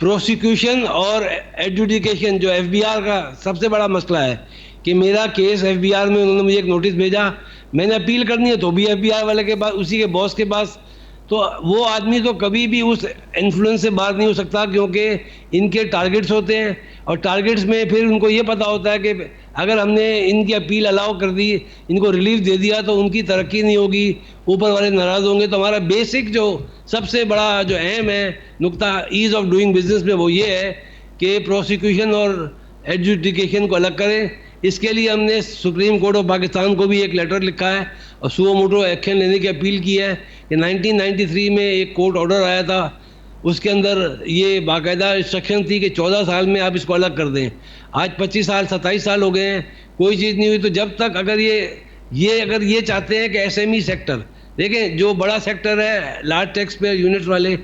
Prosecution اور adjudication جو F B are کا سب سے بڑا مسئلہ ہے کہ میرا کیس ایف بی آر میں انہوں نے مجھے ایک نوٹس بھیجا, میں نے اپیل کرنی ہے تو بھی ایف بی آر والے کے پاس, اسی کے باس کے پاس, تو وہ آدمی تو کبھی بھی اس انفلوئنس سے باہر نہیں ہو سکتا, کیونکہ ان کے ٹارگٹس ہوتے ہیں, اور ٹارگٹس میں پھر ان کو یہ پتا ہوتا ہے کہ اگر ہم نے ان کی اپیل الاؤ کر دی, ان کو ریلیف دے دیا تو ان کی ترقی نہیں ہوگی, اوپر والے ناراض ہوں گے. تو ہمارا بیسک جو سب سے بڑا جو اہم ہے نقطہ ایز آف ڈوئنگ بزنس میں وہ یہ ہے کہ پروسیکیوشن اور ایڈجوڈیکیشن کو الگ کریں. اس کے لیے ہم نے سپریم کورٹ آف پاکستان کو بھی ایک لیٹر لکھا ہے اور سو موٹو ایکشن لینے کی اپیل کی ہے کہ 1993 میں ایک کورٹ آرڈر آیا تھا, اس کے اندر یہ باقاعدہ انسٹرکشن تھی کہ 14 سال میں آپ اس کو الگ کر دیں. آج 25 سال 27 سال ہو گئے ہیں, کوئی چیز نہیں ہوئی. تو جب تک اگر یہ چاہتے ہیں کہ ایس ایم ای سیکٹر, دیکھیں جو بڑا سیکٹر ہے لارج ٹیکس پیئر یونٹ والے,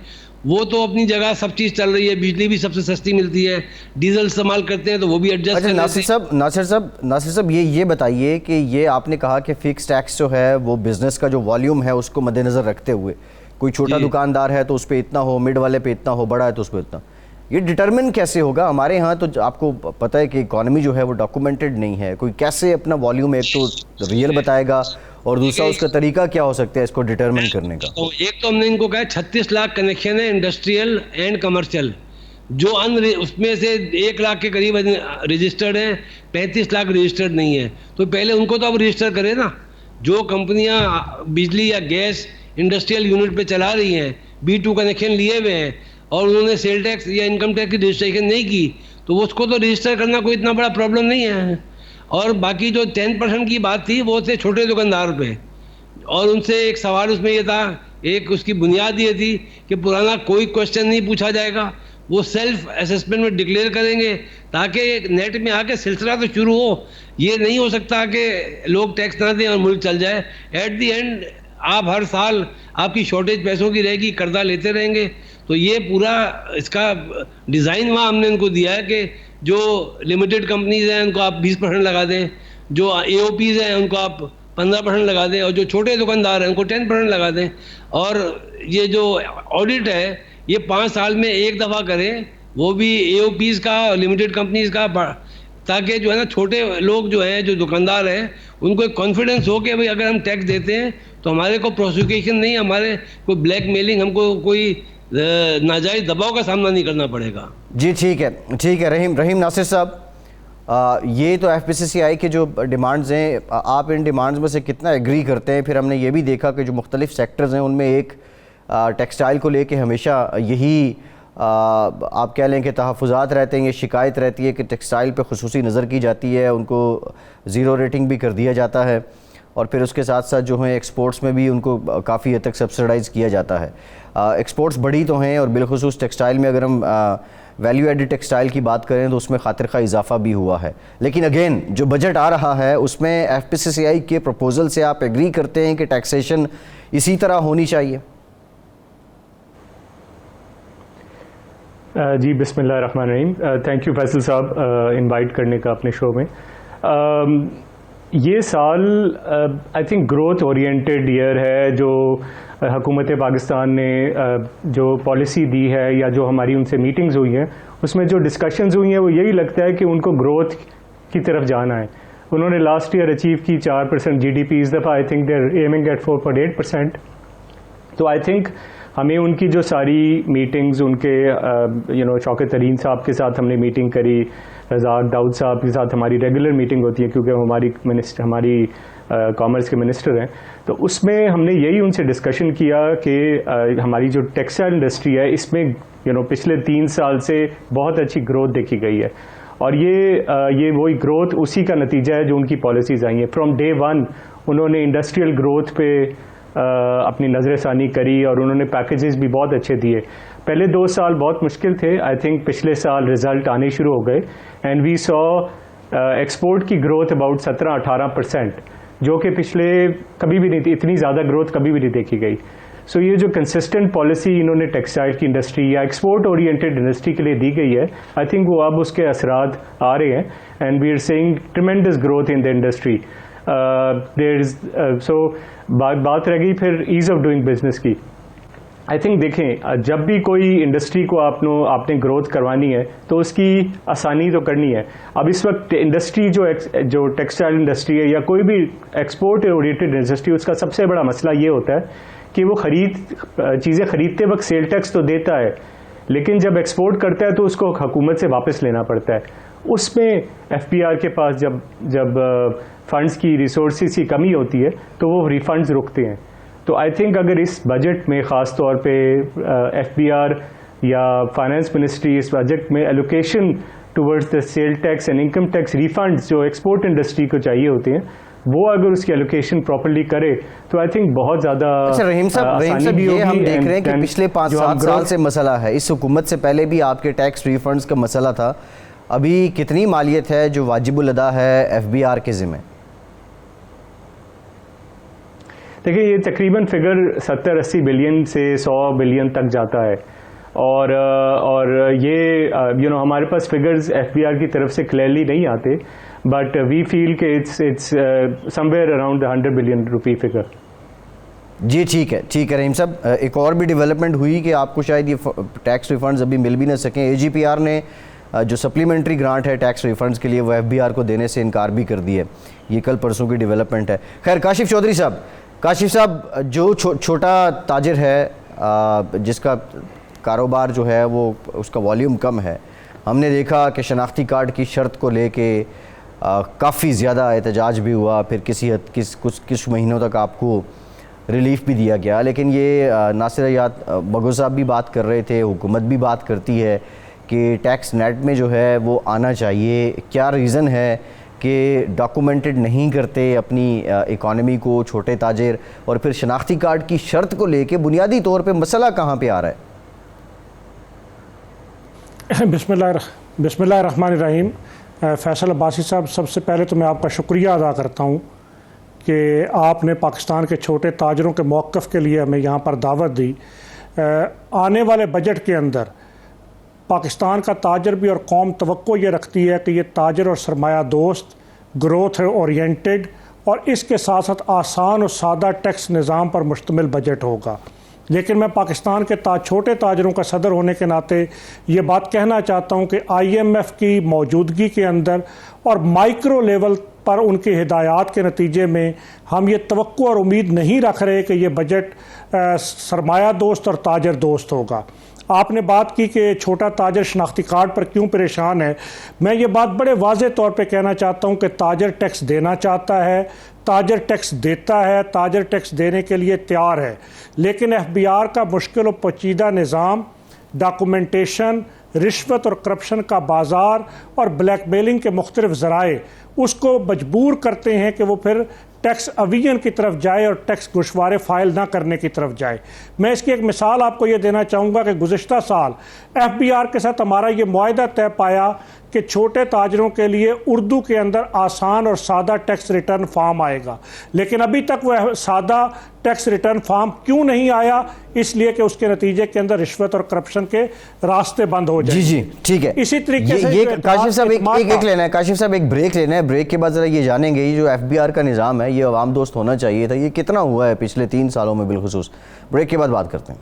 وہ تو اپنی جگہ سب چیز چل رہی ہے, بجلی بھی سب سے سستی ملتی ہے, ڈیزل استعمال کرتے ہیں تو وہ بھی ایڈجسٹ کر لیتے ہیں. ناصر صاحب یہ بتائیے کہ یہ آپ نے کہا کہ فکس ٹیکس جو ہے وہ بزنس کا جو والیوم ہے اس کو مد نظر رکھتے ہوئے, کوئی چھوٹا دکاندار ہے تو اس پہ اتنا ہو, مڈ والے پہ اتنا ہو, بڑا ہے تو اس پہ اتنا, یہ ڈٹرمن کیسے ہوگا؟ ہمارے ہاں تو آپ کو پتہ ہے کہ اکانومی جو ہے وہ ڈاکومنٹڈ نہیں ہے, کوئی کیسے اپنا والیوم ایک تو ریئل بتائے گا, اور دوسرا اس کا طریقہ کیا ہو سکتا ہے اس کو ڈٹرمن کرنے کا؟ ایک تو ہم نے ان کو کہا 36 لاکھ کنیکشن ہے انڈسٹریل اینڈ کمرشل, جو اس میں سے 1 لاکھ کے قریب رجسٹرڈ ہیں, 35 لاکھ رجسٹرڈ نہیں ہے. تو پہلے ان کو تو اب رجسٹر کرے نا. جو کمپنیاں بجلی یا گیس انڈسٹریل یونٹ پہ چلا رہی ہیں, B2 کنیکشن لیے ہوئے ہیں, اور انہوں نے سیل ٹیکس یا انکم ٹیکس کی رجسٹریشن نہیں کی, تو اس کو تو رجسٹر کرنا کوئی اتنا بڑا پرابلم نہیں ہے. اور باقی جو 10% کی بات تھی وہ تھے چھوٹے دکاندار پہ, اور ان سے ایک سوال اس میں یہ تھا, ایک اس کی بنیاد یہ تھی کہ پرانا کوئی کوشچن نہیں پوچھا جائے گا, وہ سیلف اسسمنٹ میں ڈکلیئر کریں گے تاکہ نیٹ میں آ کے سلسلہ تو شروع ہو. یہ نہیں ہو سکتا کہ لوگ ٹیکس نہ دیں اور ملک چل جائے. ایٹ دی اینڈ آپ ہر سال آپ کی شارٹیج پیسوں کی رہے گی, قرضہ لیتے رہیں گے. تو یہ پورا اس کا ڈیزائن وہاں ہم نے ان کو دیا ہے کہ جو لمیٹڈ کمپنیز ہیں ان کو آپ 20% لگا دیں, جو اے او پیز ہیں ان کو آپ 15% لگا دیں, اور جو چھوٹے دکاندار ہیں ان کو 10% لگا دیں. اور یہ جو آڈٹ ہے یہ 5 سال میں ایک دفعہ کریں, وہ بھی اے او پیز کا اور لمیٹڈ کمپنیز کا, تاکہ جو ہے نا چھوٹے لوگ جو ہیں جو دکاندار ہیں ان کو ایک کانفیڈنس ہو کہ بھائی اگر ہم ٹیکس دیتے ہیں تو ہمارے کو پروسیکیوشن نہیں, ہمارے کوئی بلیک میلنگ, ہم کو کوئی ناجائز دباؤ کا سامنا نہیں کرنا پڑے گا. جی ٹھیک ہے. رحیم ناصر صاحب, یہ تو ایف پی سی سی آئی کے جو ڈیمانڈز ہیں, آپ ان ڈیمانڈز میں سے کتنا ایگری کرتے ہیں؟ پھر ہم نے یہ بھی دیکھا کہ جو مختلف سیکٹرز ہیں ان میں ایک ٹیکسٹائل کو لے کے ہمیشہ یہی آپ کہہ لیں کہ تحفظات رہتے ہیں, یہ شکایت رہتی ہے کہ ٹیکسٹائل پہ خصوصی نظر کی جاتی ہے, ان کو 0 ریٹنگ بھی کر دیا جاتا ہے, اور پھر اس کے ساتھ ساتھ جو ہیں ایکسپورٹس میں بھی ان کو کافی حد تک سبسڈائز کیا جاتا ہے. ایکسپورٹس بڑی تو ہیں, اور بالخصوص ٹیکسٹائل میں اگر ہم ویلیو ایڈڈ ٹیکسٹائل کی بات کریں تو اس میں خاطر خواہ اضافہ بھی ہوا ہے. لیکن اگین جو بجٹ آ رہا ہے اس میں ایف پی سی سی آئی کے پروپوزل سے آپ ایگری کرتے ہیں کہ ٹیکسیشن اسی طرح ہونی چاہیے؟ جی بسم اللہ الرحمن الرحیم. تھینک یو فیصل صاحب انوائٹ کرنے کا اپنے شو میں. یہ سال I think growth oriented year ہے. جو حکومت پاکستان نے جو پالیسی دی ہے یا جو ہماری ان سے میٹنگز ہوئی ہیں اس میں جو ڈسکشنز ہوئی ہیں وہ یہی لگتا ہے کہ ان کو گروتھ کی طرف جانا ہے. انہوں نے لاسٹ ایئر اچیو کی 4% جی ڈی پی, اس دفعہ I think they are aiming at 4.8%. تو آئی تھنک ہمیں ان کی جو ساری میٹنگز, ان کے شوکت ترین صاحب کے ساتھ ہم نے میٹنگ کری, رزاق داؤد صاحب کے ساتھ ہماری ریگولر میٹنگ ہوتی ہے کیونکہ ہماری کامرس کے منسٹر ہیں, تو اس میں ہم نے یہی ان سے ڈسکشن کیا کہ ہماری جو ٹیکسٹائل انڈسٹری ہے اس میں پچھلے 3 سال سے بہت اچھی گروتھ دیکھی گئی ہے, اور یہ وہی گروتھ اسی کا نتیجہ ہے جو ان کی پالیسیز آئی ہیں. فرام ڈے 1 انہوں نے انڈسٹریل گروتھ پہ اپنی نظر ثانی کری, اور انہوں نے پیکیجز بھی بہت اچھے دیے. پہلے 2 سال بہت مشکل تھے, آئی تھنک پچھلے سال رزلٹ آنے شروع ہو گئے, اینڈ وی سو ایکسپورٹ کی گروتھ اباؤٹ 17-18%, جو کہ پچھلے کبھی بھی نہیں تھی, اتنی زیادہ گروتھ کبھی بھی نہیں دیکھی گئی. سو یہ جو کنسسٹنٹ پالیسی انہوں نے ٹیکسٹائل کی انڈسٹری یا ایکسپورٹ اورینٹیڈ انڈسٹری کے لیے دی گئی ہے, آئی تھنک وہ اب اس کے اثرات آ رہے ہیں, and we are seeing tremendous growth in the industry. سو بات رہ گئی پھر ایز آف ڈوئنگ بزنس کی. آئی تھنک دیکھیں جب بھی کوئی انڈسٹری کو آپ نے گروتھ کروانی ہے تو اس کی آسانی تو کرنی ہے. اب اس وقت انڈسٹری جو ٹیکسٹائل انڈسٹری ہے یا کوئی بھی ایکسپورٹ اورینٹڈ انڈسٹری, اس کا سب سے بڑا مسئلہ یہ ہوتا ہے کہ وہ چیزیں خریدتے وقت سیل ٹیکس تو دیتا ہے, لیکن جب ایکسپورٹ کرتا ہے تو اس کو حکومت سے واپس لینا پڑتا ہے. اس میں ایف پی آر کے پاس جب فنڈز کی ریسورسز کی کمی ہوتی ہے تو وہ ریفنڈز رکتے ہیں. تو آئی تھنک اگر اس بجٹ میں خاص طور پہ ایف بی آر یا فائنانس منسٹری اس بجٹ میں allocation towards the sale tax and income tax refunds جو ایکسپورٹ انڈسٹری کو چاہیے ہوتے ہیں, وہ اگر اس کی ایلوکیشن پراپرلی کرے تو آئی تھنک بہت زیادہ. اچھا رحیم صاحب, یہ ہم دیکھ رہے ہیں کہ پچھلے 5-7 سال سے مسئلہ ہے, اس حکومت سے پہلے بھی آپ کے ٹیکس ریفنڈز کا مسئلہ تھا. ابھی کتنی مالیت ہے جو واجب الادا ہے ایف بی آر کے ذمہ؟ دیکھیں یہ تقریباً فگر 70-80 بلین سے 100 بلین تک جاتا ہے, اور یہ ہمارے پاس فگرز ایف بی آر کی طرف سے کلیئرلی نہیں آتے, بٹ وی فیل کہ اٹس سم ویئر اراؤنڈ 100 بلین روپی فگر. جی ٹھیک ہے رحیم صاحب. ایک اور بھی ڈیولپمنٹ ہوئی کہ آپ کو شاید یہ ٹیکس ریفنڈز ابھی مل بھی نہ سکیں. اے جی پی آر نے جو سپلیمنٹری گرانٹ ہے ٹیکس ریفنڈز کے لیے وہ ایف بی آر کو دینے سے انکار بھی کر دی ہے. یہ کل پرسوں کی ڈیولپمنٹ ہے. خیر کاشف چودھری صاحب, جو چھوٹا تاجر ہے جس کا کاروبار جو ہے وہ اس کا والیوم کم ہے, ہم نے دیکھا کہ شناختی کارڈ کی شرط کو لے کے کافی زیادہ احتجاج بھی ہوا, پھر کچھ مہینوں تک آپ کو ریلیف بھی دیا گیا. لیکن یہ ناصر حیات بگو صاحب بھی بات کر رہے تھے, حکومت بھی بات کرتی ہے کہ ٹیکس نیٹ میں جو ہے وہ آنا چاہیے. کیا ریزن ہے کہ ڈاکومنٹڈ نہیں کرتے اپنی اکانومی کو چھوٹے تاجر, اور پھر شناختی کارڈ کی شرط کو لے کے بنیادی طور پہ مسئلہ کہاں پہ آ رہا ہے؟ بسم اللہ الرحمن الرحیم. فیصل عباسی صاحب, سب سے پہلے تو میں آپ کا شکریہ ادا کرتا ہوں کہ آپ نے پاکستان کے چھوٹے تاجروں کے موقف کے لیے ہمیں یہاں پر دعوت دی. آنے والے بجٹ کے اندر پاکستان کا تاجر بھی اور قوم توقع یہ رکھتی ہے کہ یہ تاجر اور سرمایہ دوست, گروتھ اورینٹڈ اور اس کے ساتھ ساتھ آسان اور سادہ ٹیکس نظام پر مشتمل بجٹ ہوگا. لیکن میں پاکستان کے چھوٹے تاجروں کا صدر ہونے کے ناطے یہ بات کہنا چاہتا ہوں کہ آئی ایم ایف کی موجودگی کے اندر اور مائکرو لیول پر ان کی ہدایات کے نتیجے میں ہم یہ توقع اور امید نہیں رکھ رہے کہ یہ بجٹ سرمایہ دوست اور تاجر دوست ہوگا. آپ نے بات کی کہ چھوٹا تاجر شناختی کارڈ پر کیوں پریشان ہے. میں یہ بات بڑے واضح طور پہ کہنا چاہتا ہوں کہ تاجر ٹیکس دینا چاہتا ہے, تاجر ٹیکس دیتا ہے, تاجر ٹیکس دینے کے لیے تیار ہے, لیکن ایف بی آر کا مشکل و پیچیدہ نظام, ڈاکومنٹیشن, رشوت اور کرپشن کا بازار اور بلیک میلنگ کے مختلف ذرائع اس کو مجبور کرتے ہیں کہ وہ پھر ٹیکس اویژن کی طرف جائے اور ٹیکس گوشوارے فائل نہ کرنے کی طرف جائے. میں اس کی ایک مثال آپ کو یہ دینا چاہوں گا کہ گزشتہ سال ایف بی آر کے ساتھ ہمارا یہ معاہدہ طے پایا کہ چھوٹے تاجروں کے لیے اردو کے اندر آسان اور سادہ ٹیکس ریٹرن فارم آئے گا, لیکن ابھی تک وہ سادہ ٹیکس ریٹرن فارم کیوں نہیں آیا؟ اس لیے کہ اس کے نتیجے کے اندر رشوت اور کرپشن کے راستے بند ہو جائیں. جی ٹھیک ہے. اسی طریقے سے کاشف صاحب ایک لینا ہے, کاشف صاحب ایک بریک لینا ہے. بریک کے بعد ذرا یہ جانیں گے یہ جو ایف بی آر کا نظام ہے یہ عوام دوست ہونا چاہیے تھا, یہ کتنا ہوا ہے پچھلے 3 سالوں میں بالخصوص؟ بریک کے بعد بات کرتے ہیں.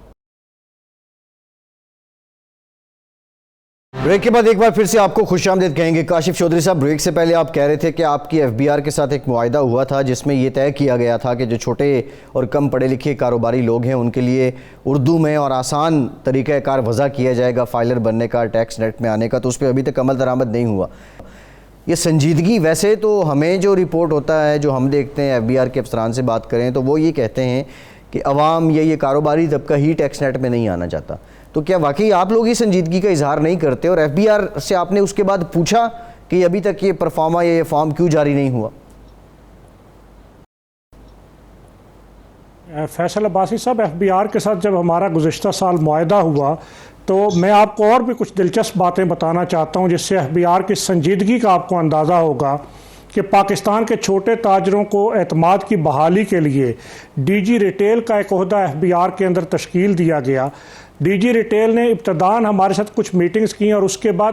بریک کے بعد ایک بار پھر سے آپ کو خوش آمدید کہیں گے. کاشف چودھری صاحب, بریک سے پہلے آپ کہہ رہے تھے کہ آپ کی ایف بی آر کے ساتھ ایک معاہدہ ہوا تھا جس میں یہ طے کیا گیا تھا کہ جو چھوٹے اور کم پڑھے لکھے کاروباری لوگ ہیں ان کے لیے اردو میں اور آسان طریقہ کار وضع کیا جائے گا فائلر بننے کا, ٹیکس نیٹ میں آنے کا, تو اس پہ ابھی تک عمل درآمد نہیں ہوا. یہ سنجیدگی, ویسے تو ہمیں جو رپورٹ ہوتا ہے جو ہم دیکھتے ہیں ایف بی آر کے افسران سے بات کریں تو وہ یہ کہتے ہیں کہ عوام یا یہ کاروباری طبقہ ہی ٹیکس نیٹ میں نہیں آنا چاہتا. تو کیا واقعی آپ لوگ یہ سنجیدگی کا اظہار نہیں کرتے, اور ایف بی آر سے آپ نے اس کے بعد پوچھا کہ ابھی تک یہ پرفارما یا یہ فارم کیوں جاری نہیں ہوا؟ فیصل عباسی صاحب, ایف بی آر کے ساتھ جب ہمارا گزشتہ سال معاہدہ ہوا تو میں آپ کو اور بھی کچھ دلچسپ باتیں بتانا چاہتا ہوں جس سے ایف بی آر کی سنجیدگی کا آپ کو اندازہ ہوگا کہ پاکستان کے چھوٹے تاجروں کو اعتماد کی بحالی کے لیے ڈی جی ریٹیل کا ایک عہدہ ایف بی آر کے اندر تشکیل دیا گیا. ڈی جی ریٹیل نے ابتداً ہمارے ساتھ کچھ میٹنگز کی اور اس کے بعد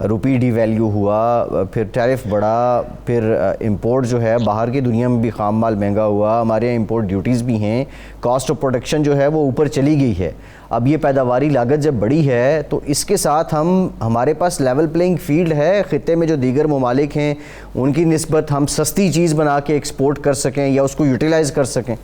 روپی ڈی ویلیو ہوا، پھر ٹیرف بڑھا، پھر امپورٹ جو ہے باہر کی دنیا میں بھی خام مال مہنگا ہوا، ہمارے یہاں امپورٹ ڈیوٹیز بھی ہیں، کاسٹ آف پروڈکشن جو ہے وہ اوپر چلی گئی ہے. اب یہ پیداواری لاگت جب بڑی ہے تو اس کے ساتھ ہمارے پاس لیول پلینگ فیلڈ ہے خطے میں جو دیگر ممالک ہیں ان کی نسبت ہم سستی چیز بنا کے ایکسپورٹ کر سکیں یا اس کو یوٹیلائز کر سکیں؟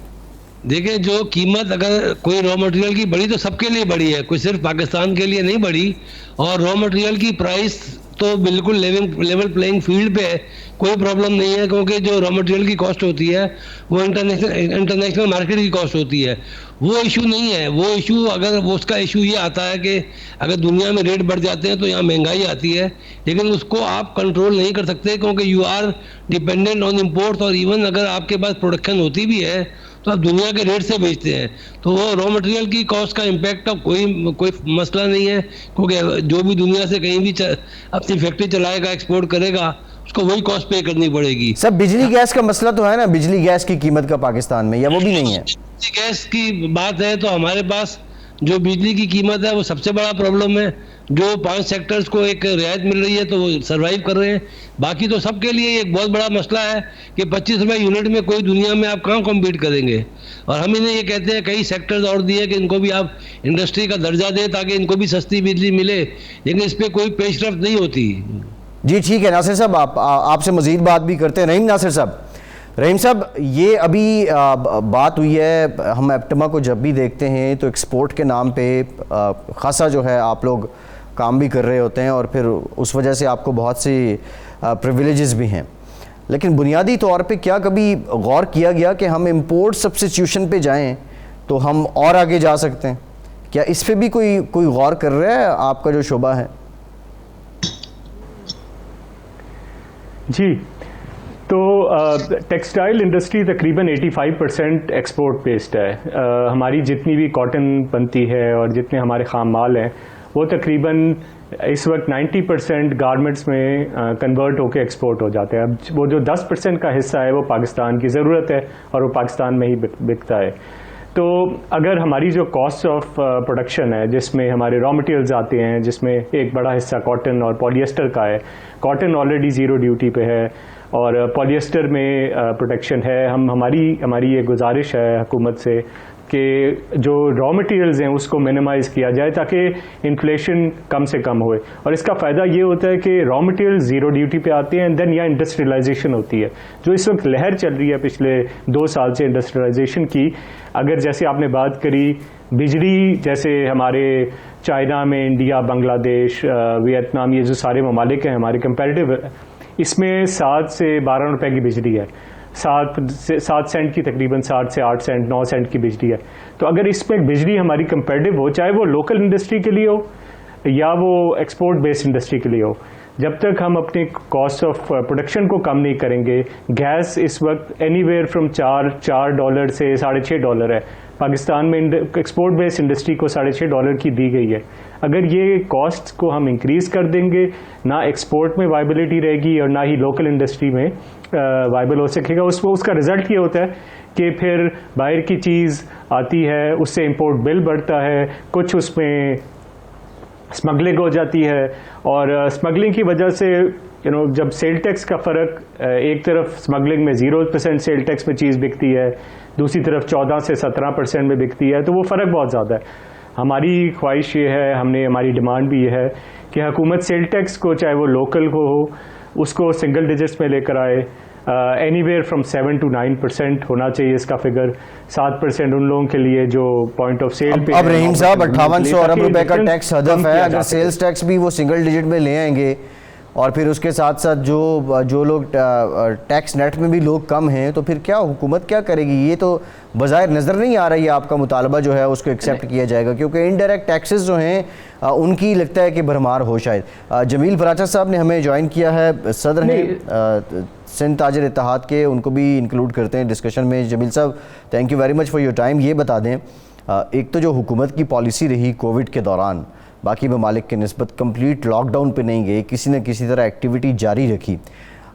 دیکھیں جو قیمت اگر کوئی را مٹیریل کی بڑھی تو سب کے لیے بڑھی ہے، کوئی صرف پاکستان کے لیے نہیں بڑھی. اور را مٹیریل کی پرائس تو بالکل لیول پلینگ فیلڈ پہ ہے، کوئی پرابلم نہیں ہے، کیونکہ جو را مٹیریل کی کاسٹ ہوتی ہے وہ انٹرنیشنل مارکیٹ کی کاسٹ ہوتی ہے. وہ ایشو نہیں ہے. وہ ایشو اگر اس کا ایشو یہ آتا ہے کہ اگر دنیا میں ریٹ بڑھ جاتے ہیں تو یہاں مہنگائی آتی ہے، لیکن اس کو آپ کنٹرول نہیں کر سکتے کیونکہ you are dependent on imports. اور ایون اگر آپ کے پاس پروڈکشن ہوتی بھی ہے تو آپ دنیا کے ریٹ سے بیچتے ہیں، تو وہ را مٹیریل کی کاسٹ کا امپیکٹ اب کوئی مسئلہ نہیں ہے، کیونکہ جو بھی دنیا سے کہیں بھی اپنی فیکٹری چلائے گا، ایکسپورٹ کرے گا، اس کو وہی کاسٹ پے کرنی پڑے گی. سب بجلی گیس کا مسئلہ تو ہے نا، بجلی گیس کی قیمت کا پاکستان میں، یا وہ بھی نہیں ہے؟ گیس کی بات ہے تو ہمارے پاس جو بجلی کی قیمت ہے وہ سب سے بڑا پرابلم ہے. جو 5 سیکٹرز کو ایک رعایت مل رہی ہے تو وہ سروائیو کر رہے ہیں، باقی تو سب کے لیے ایک بہت بڑا مسئلہ ہے کہ 25 روپے یونٹ میں کوئی دنیا میں آپ کہاں کمپیٹ کریں گے. اور ہم انہیں یہ کہتے ہیں کئی سیکٹرز اور دیے کہ ان کو بھی آپ انڈسٹری کا درجہ دیں تاکہ ان کو بھی سستی بجلی ملے، لیکن اس پہ کوئی پیش رفت نہیں ہوتی. جی ٹھیک ہے ناصر صاحب، آپ سے مزید بات بھی کرتے ہیں. رحیم صاحب یہ ابھی بات ہوئی ہے، ہم ایپٹما کو جب بھی دیکھتے ہیں تو ایکسپورٹ کے نام پہ خاصا جو ہے آپ لوگ کام بھی کر رہے ہوتے ہیں اور پھر اس وجہ سے آپ کو بہت سی پریویلیجز بھی ہیں، لیکن بنیادی طور پہ کیا کبھی غور کیا گیا کہ ہم امپورٹ سبسٹیٹیوشن پہ جائیں تو ہم اور آگے جا سکتے ہیں؟ کیا اس پہ بھی کوئی غور کر رہا ہے آپ کا جو شعبہ ہے؟ جی، تو ٹیکسٹائل انڈسٹری تقریباً 85% ایکسپورٹ بیسڈ ہے. ہماری جتنی بھی کاٹن بنتی ہے اور جتنے ہمارے خام مال ہیں وہ تقریباً اس وقت 90% گارمنٹس میں کنورٹ ہو کے ایکسپورٹ ہو جاتے ہیں. اب وہ جو 10% کا حصہ ہے وہ پاکستان کی ضرورت ہے اور وہ پاکستان میں ہی بکتا ہے. تو اگر ہماری جو کاسٹ آف پروڈکشن ہے جس میں ہمارے را مٹیریلز آتے ہیں، جس میں ایک بڑا حصہ کاٹن اور پولیسٹر کا ہے، کاٹن آلریڈی 0 ڈیوٹی پہ ہے اور پولیسٹر میں پروٹیکشن ہے. ہماری یہ گزارش ہے حکومت سے کہ جو را مٹیریلز ہیں اس کو منیمائز کیا جائے تاکہ انفلیشن کم سے کم ہوئے. اور اس کا فائدہ یہ ہوتا ہے کہ را مٹیریل 0 ڈیوٹی پہ آتے ہیں، دین یا انڈسٹریلائزیشن ہوتی ہے جو اس وقت لہر چل رہی ہے پچھلے 2 سال سے انڈسٹریلائزیشن کی. اگر جیسے آپ نے بات کری بجلی، جیسے ہمارے چائنا میں، انڈیا، بنگلہ دیش، ویتنام، یہ جو سارے ممالک ہیں ہمارے کمپیریٹیو، اس میں 7 سے 12 روپے کی بجلی ہے، 7 سینٹ کی تقریباً 7 سے 8 سینٹ 9 سینٹ کی بجلی ہے. تو اگر اس پہ بجلی ہماری کمپیریٹیو ہو، چاہے وہ لوکل انڈسٹری کے لیے ہو یا وہ ایکسپورٹ بیسڈ انڈسٹری کے لیے ہو، جب تک ہم اپنے کاسٹ آف پروڈکشن کو کم نہیں کریں گے. گیس اس وقت اینی ویئر فرام $4 سے $6.5 ہے. پاکستان میں ایکسپورٹ بیسڈ انڈسٹری کو $6.5 کی دی گئی ہے. اگر یہ کاسٹ کو ہم انکریز کر دیں گے، نہ ایکسپورٹ میں وائبلٹی رہے گی اور نہ ہی لوکل انڈسٹری میں وائبل ہو سکے گا. اس کا رزلٹ یہ ہوتا ہے کہ پھر باہر کی چیز آتی ہے، اس سے امپورٹ بل بڑھتا ہے، کچھ اس میں اسمگلنگ ہو جاتی ہے. اور اسمگلنگ کی وجہ سے جب سیل ٹیکس کا فرق، ایک طرف اسمگلنگ میں 0% سیل ٹیکس میں چیز بکتی ہے، دوسری طرف 14 سے 17% میں بکتی ہے، تو وہ فرق بہت زیادہ ہے. ہماری خواہش یہ ہے، ہماری ڈیمانڈ بھی یہ ہے کہ حکومت سیل ٹیکس کو، چاہے وہ لوکل کو ہو، اس کو سنگل ڈیجٹس میں لے کر آئے. اینی ویئر فرام 7 to 9% ہونا چاہیے اس کا فگر. 7% ان لوگوں کے لیے جو پوائنٹ آف سیل پہ. اب رحیم صاحب 5800 ارب روپے کا ٹیکس ہدف ہے، اگر سیلز ٹیکس بھی وہ سنگل ڈیجٹ میں لے آئیں گے اور پھر اس کے ساتھ ساتھ جو لوگ ٹیکس نیٹ میں بھی لوگ کم ہیں تو پھر کیا حکومت کیا کرے گی؟ یہ تو بظاہر نظر نہیں آ رہی ہے آپ کا مطالبہ جو ہے اس کو ایکسیپٹ کیا جائے گا، کیونکہ انڈائریکٹ ٹیکسز جو ہیں ان کی لگتا ہے کہ بھرمار ہو. شاید جمیل فراچہ صاحب نے ہمیں جوائن کیا ہے، صدر ہیں سندھ تاجر اتحاد کے، ان کو بھی انکلوڈ کرتے ہیں ڈسکشن میں. جمیل صاحب thank you very much for your time. یہ بتا دیں، ایک تو جو حکومت کی پالیسی رہی کووڈ کے دوران، باقی ممالک کے نسبت کمپلیٹ لاک ڈاؤن پہ نہیں گئے، کسی نہ کسی طرح ایکٹیویٹی جاری رکھی.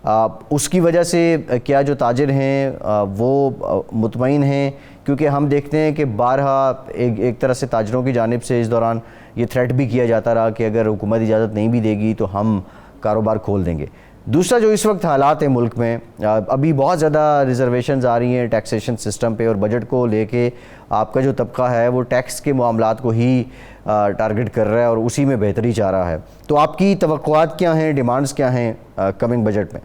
اس کی وجہ سے کیا جو تاجر ہیں وہ مطمئن ہیں؟ کیونکہ ہم دیکھتے ہیں کہ بارہا ایک طرح سے تاجروں کی جانب سے اس دوران یہ تھریٹ بھی کیا جاتا رہا کہ اگر حکومت اجازت نہیں بھی دے گی تو ہم کاروبار کھول دیں گے۔ دوسرا جو اس وقت حالات ہیں ملک میں، ابھی بہت زیادہ ریزرویشنز آ رہی ہیں ٹیکسیشن سسٹم پہ، اور بجٹ کو لے کے آپ کا جو طبقہ ہے وہ ٹیکس کے معاملات کو ہی ٹارگٹ کر رہا ہے اور اسی میں بہتری چاہ رہا ہے۔ تو آپ کی توقعات کیا ہیں، ڈیمانڈز کیا ہیں کمنگ بجٹ میں؟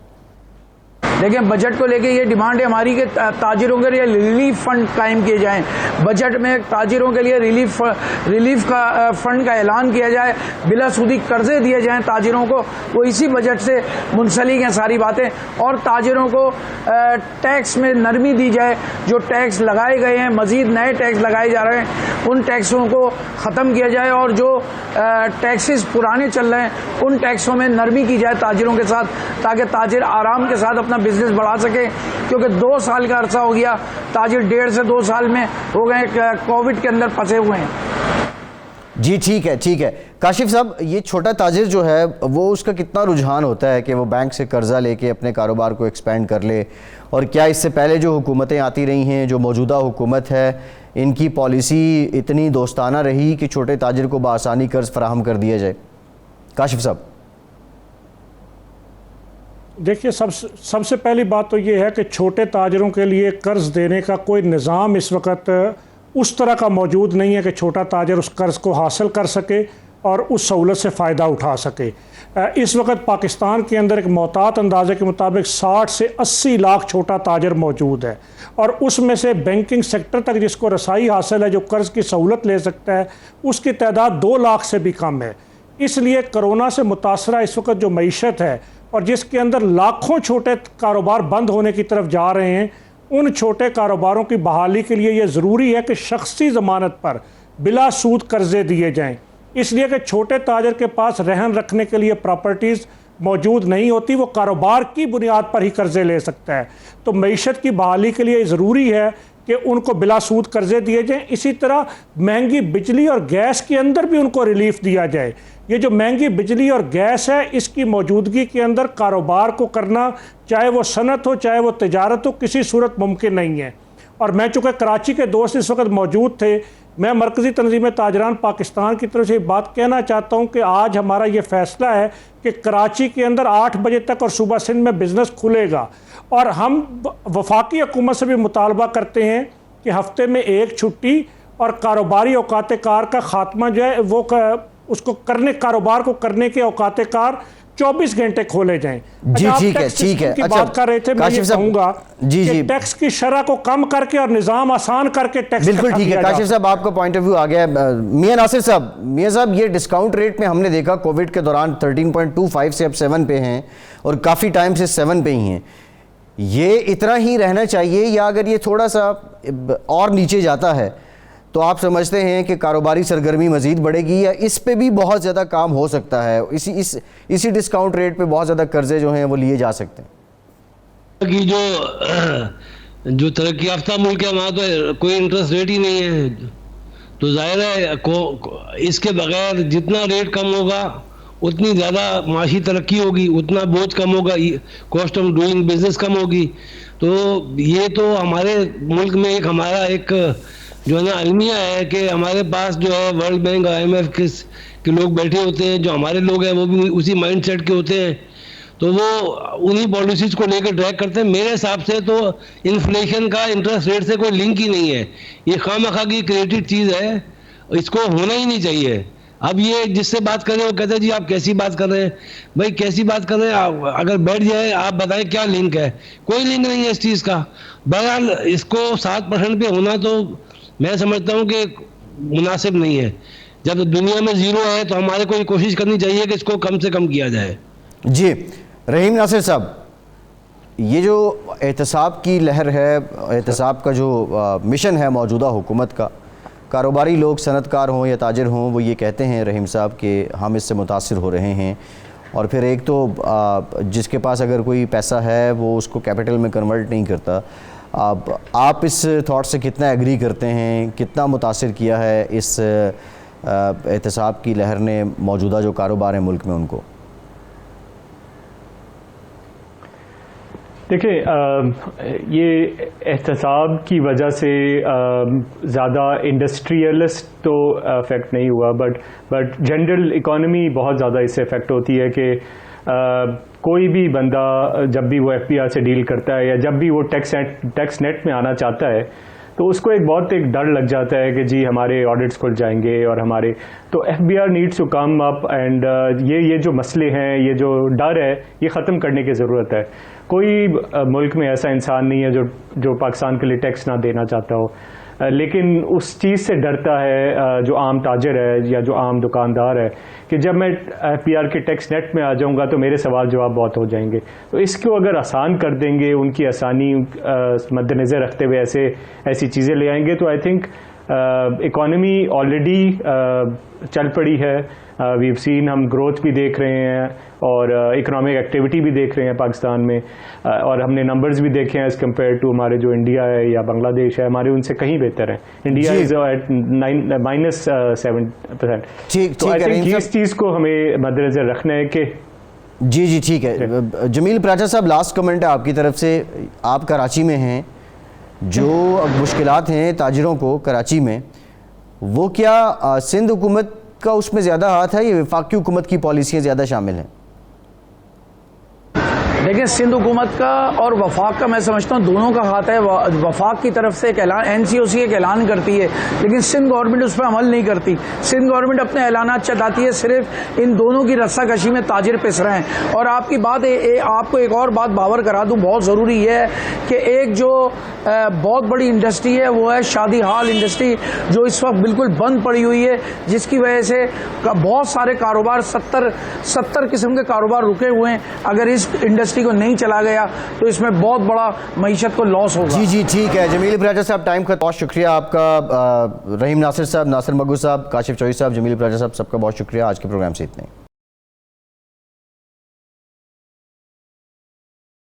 دیکھیں، بجٹ کو لے کے یہ ڈیمانڈ ہے ہماری کہ تاجروں کے لیے ریلیف فنڈ قائم کیے جائیں۔ بجٹ میں تاجروں کے لیے ریلیف کا فنڈ کا اعلان کیا جائے، بلا سودی قرضے دیے جائیں تاجروں کو، وہ اسی بجٹ سے منسلک ہیں ساری باتیں۔ اور تاجروں کو ٹیکس میں نرمی دی جائے، جو ٹیکس لگائے گئے ہیں، مزید نئے ٹیکس لگائے جا رہے ہیں، ان ٹیکسوں کو ختم کیا جائے، اور جو ٹیکسز پرانے چل رہے ہیں ان ٹیکسوں میں نرمی کی جائے تاجروں کے ساتھ، تاکہ تاجر آرام کے ساتھ اپنا بزنس بڑھا سکے۔ کیونکہ 2 سال کا عرصہ ہو گیا، تاجر 1.5 سے 2 سال میں ہو گئے کووڈ کے اندر پھنسے ہوئے ہیں۔ جی ٹھیک ہے کاشف صاحب، یہ چھوٹا تاجر جو ہے وہ اس کا کتنا رجحان ہوتا ہے کہ وہ بینک سے قرضہ لے کے اپنے کاروبار کو ایکسپینڈ کر لے؟ اور کیا اس سے پہلے جو حکومتیں آتی رہی ہیں، جو موجودہ حکومت ہے، ان کی پالیسی اتنی دوستانہ رہی کہ چھوٹے تاجر کو بآسانی قرض فراہم کر دیا جائے؟ کاشف صاحب دیکھیے، سب سے پہلی بات تو یہ ہے کہ چھوٹے تاجروں کے لیے قرض دینے کا کوئی نظام اس وقت اس طرح کا موجود نہیں ہے کہ چھوٹا تاجر اس قرض کو حاصل کر سکے اور اس سہولت سے فائدہ اٹھا سکے۔ اس وقت پاکستان کے اندر ایک محتاط اندازے کے مطابق 60 سے 80 لاکھ چھوٹا تاجر موجود ہے، اور اس میں سے بینکنگ سیکٹر تک جس کو رسائی حاصل ہے، جو قرض کی سہولت لے سکتا ہے، اس کی تعداد 2 لاکھ سے بھی کم ہے۔ اس لیے کرونا سے متاثرہ اس وقت جو معیشت ہے، اور جس کے اندر لاکھوں چھوٹے کاروبار بند ہونے کی طرف جا رہے ہیں، ان چھوٹے کاروباروں کی بحالی کے لیے یہ ضروری ہے کہ شخصی ضمانت پر بلا سود قرضے دیے جائیں، اس لیے کہ چھوٹے تاجر کے پاس رہن رکھنے کے لیے پراپرٹیز موجود نہیں ہوتی، وہ کاروبار کی بنیاد پر ہی قرضے لے سکتا ہے۔ تو معیشت کی بحالی کے لیے ضروری ہے کہ ان کو بلا سود قرضے دیے جائیں۔ اسی طرح مہنگی بجلی اور گیس کے اندر بھی ان کو ریلیف دیا جائے۔ یہ جو مہنگی بجلی اور گیس ہے، اس کی موجودگی کے اندر کاروبار کو کرنا، چاہے وہ صنعت ہو چاہے وہ تجارت ہو، کسی صورت ممکن نہیں ہے۔ اور میں چونکہ کراچی کے دوست اس وقت موجود تھے، میں مرکزی تنظیم تاجران پاکستان کی طرف سے بات کہنا چاہتا ہوں کہ آج ہمارا یہ فیصلہ ہے کہ کراچی کے اندر 8 بجے تک اور صوبہ سندھ میں بزنس کھلے گا، اور ہم وفاقی حکومت سے بھی مطالبہ کرتے ہیں کہ ہفتے میں 1 چھٹی اور کاروباری اوقات کار کا خاتمہ جو ہے وہ اس کو کرنے، کاروبار کو کرنے کے اوقات کار 24 گھنٹے کھولے جائیں۔ جی ٹھیک ہے کی بات کر رہے تھے، میں یہ کہوں گا کہ ٹیکس کی شرح کو کم کر کے اور نظام آسان کر کے ٹیکس، بالکل ٹھیک ہے کاشف صاحب، آپ کا پوائنٹ آف ویو آ گیا ہے۔ میاں ناصر صاحب، یہ ڈسکاؤنٹ ریٹ میں ہم نے دیکھا کووڈ کے دوران 13.25 سے اب 7 پہ ہیں، اور کافی ٹائم سے 7 پہ ہی ہیں۔ یہ اتنا ہی رہنا چاہیے، یا اگر یہ تھوڑا سا اور نیچے جاتا ہے تو آپ سمجھتے ہیں کہ کاروباری سرگرمی مزید بڑھے گی، یا اس پہ بھی بہت زیادہ کام ہو سکتا ہے، اسی ڈسکاؤنٹ ریٹ پہ بہت زیادہ قرضے جو ہیں وہ لیے جا سکتے ہیں؟ کہ جو ترقی یافتہ ملک ہے وہاں تو کوئی انٹرسٹ ریٹ ہی نہیں ہے، تو ظاہر ہے اس کے بغیر جتنا ریٹ کم ہوگا اتنی زیادہ معاشی ترقی ہوگی، اتنا بوجھ کم ہوگا، کاسٹ آف ڈوئنگ بزنس کم ہوگی۔ تو یہ تو ہمارے ملک میں ہمارا ایک جو ہے نا المیہ ہے کہ ہمارے پاس جو ہے ورلڈ بینک IMF کے لوگ بیٹھے ہوتے ہیں، جو ہمارے لوگ ہیں وہ بھی اسی مائنڈ سیٹ کے ہوتے ہیں، تو وہ انہی پالیسیز کو لے کے ڈرائیو کرتے ہیں۔ میرے حساب سے تو انفلیشن کا انٹرسٹ ریٹ سے کوئی لنک ہی نہیں ہے، یہ خواہ مخواہ کی کریٹڈ چیز ہے، اس کو ہونا ہی نہیں چاہیے۔ اب یہ جس سے بات کر رہے ہیں وہ کہتے ہیں جی آپ کیسی بات کر رہے ہیں، بھائی کیسی بات کر رہے ہیں، اگر بیٹھ جائے آپ بتائیں کیا لنک ہے، کوئی لنک نہیں ہے اس چیز کا۔ بہرحال اس کو 7% پہ ہونا تو میں سمجھتا ہوں کہ مناسب نہیں ہے، جب دنیا میں 0 ہے تو ہمارے کو یہ کوشش کرنی چاہیے کہ اس کو کم سے کم کیا جائے۔ جی رحیم ناصر صاحب، یہ جو احتساب کی لہر ہے، احتساب کا جو مشن ہے موجودہ حکومت کا، کاروباری لوگ صنعت کار ہوں یا تاجر ہوں وہ یہ کہتے ہیں رحیم صاحب کہ ہم اس سے متاثر ہو رہے ہیں، اور پھر ایک تو جس کے پاس اگر کوئی پیسہ ہے وہ اس کو کیپٹل میں کنورٹ نہیں کرتا۔ آپ اس تھاٹ سے کتنا ایگری کرتے ہیں، کتنا متاثر کیا ہے اس احتساب کی لہر نے موجودہ جو کاروبار ہیں ملک میں ان کو؟ دیکھیں یہ احتساب کی وجہ سے زیادہ انڈسٹریلسٹ تو افیکٹ نہیں ہوا بٹ جنرل اکانومی بہت زیادہ اس سے افیکٹ ہوتی ہے کہ کوئی بھی بندہ جب بھی وہ ایف بی آر سے ڈیل کرتا ہے یا جب بھی وہ ٹیکس نیٹ میں آنا چاہتا ہے تو اس کو ایک ڈر لگ جاتا ہے کہ جی ہمارے آڈٹس کھل جائیں گے اور ہمارے تو F B R needs to come up and یہ جو مسئلے ہیں یہ جو ڈر ہے یہ ختم کرنے کی ضرورت ہے. کوئی ملک میں ایسا انسان نہیں ہے جو پاکستان کے لیے ٹیکس نہ دینا چاہتا ہو, لیکن اس چیز سے ڈرتا ہے جو عام تاجر ہے یا جو عام دکاندار ہے کہ جب میں ایف پی آر کے ٹیکس نیٹ میں آ جاؤں گا تو میرے سوال جواب بہت ہو جائیں گے. تو اس کو اگر آسان کر دیں گے, ان کی آسانی مد نظر رکھتے ہوئے ایسی چیزیں لے آئیں گے تو آئی تھنک اکانومی آلریڈی چل پڑی ہے. ویو سین ہم گروتھ بھی دیکھ رہے ہیں اور اکنامک ایکٹیویٹی بھی دیکھ رہے ہیں پاکستان میں, اور ہم نے نمبرز بھی دیکھے ہیں ایز کمپیئر ٹو ہمارے جو انڈیا ہے یا بنگلہ دیش ہے, ہمارے ان سے کہیں بہتر ہیں. India is at -7%. تو آئی تھنک اس چیز کو ہمیں مد نظر رکھنا ہے کہ جی ٹھیک ہے. جمیل پراچا صاحب, لاسٹ کمنٹ ہے آپ کی طرف سے. آپ کراچی میں ہیں, جو مشکلات ہیں تاجروں کو کراچی میں, وہ کیا سندھ حکومت کا اس میں زیادہ ہاتھ ہے یا وفاقی حکومت کی پالیسیاں زیادہ شامل ہیں؟ دیکھیں, سندھ حکومت کا اور وفاق کا میں سمجھتا ہوں دونوں کا ہاتھ ہے. وفاق کی طرف سے ایک اعلان این سی او سی ایک اعلان کرتی ہے, لیکن سندھ گورنمنٹ اس پہ عمل نہیں کرتی. سندھ گورنمنٹ اپنے اعلانات چلاتی ہے, صرف ان دونوں کی رسہ کشی میں تاجر پس رہے ہیں. اور آپ کی بات آپ کو ایک اور بات باور کرا دوں, بہت ضروری ہے کہ ایک جو بہت بڑی انڈسٹری ہے وہ ہے شادی ہال انڈسٹری, جو اس وقت بالکل بند پڑی ہوئی ہے, جس کی وجہ سے بہت سارے کاروبار 70 قسم کے کاروبار رکے ہوئے ہیں. اگر اس انڈسٹری کو نہیں چلا گیا تو اس میں بہت بڑا معیشت کو لاس ہوگا. جی ٹھیک ہے. جمیل پراچا صاحب, ٹائم کا بہت شکریہ آپ کا. رحیم ناصر صاحب, ناصر مگو صاحب, کاشف چوہدری صاحب, جمیل پراچا صاحب, سب کا بہت شکریہ. آج کے پروگرام سے اتنے.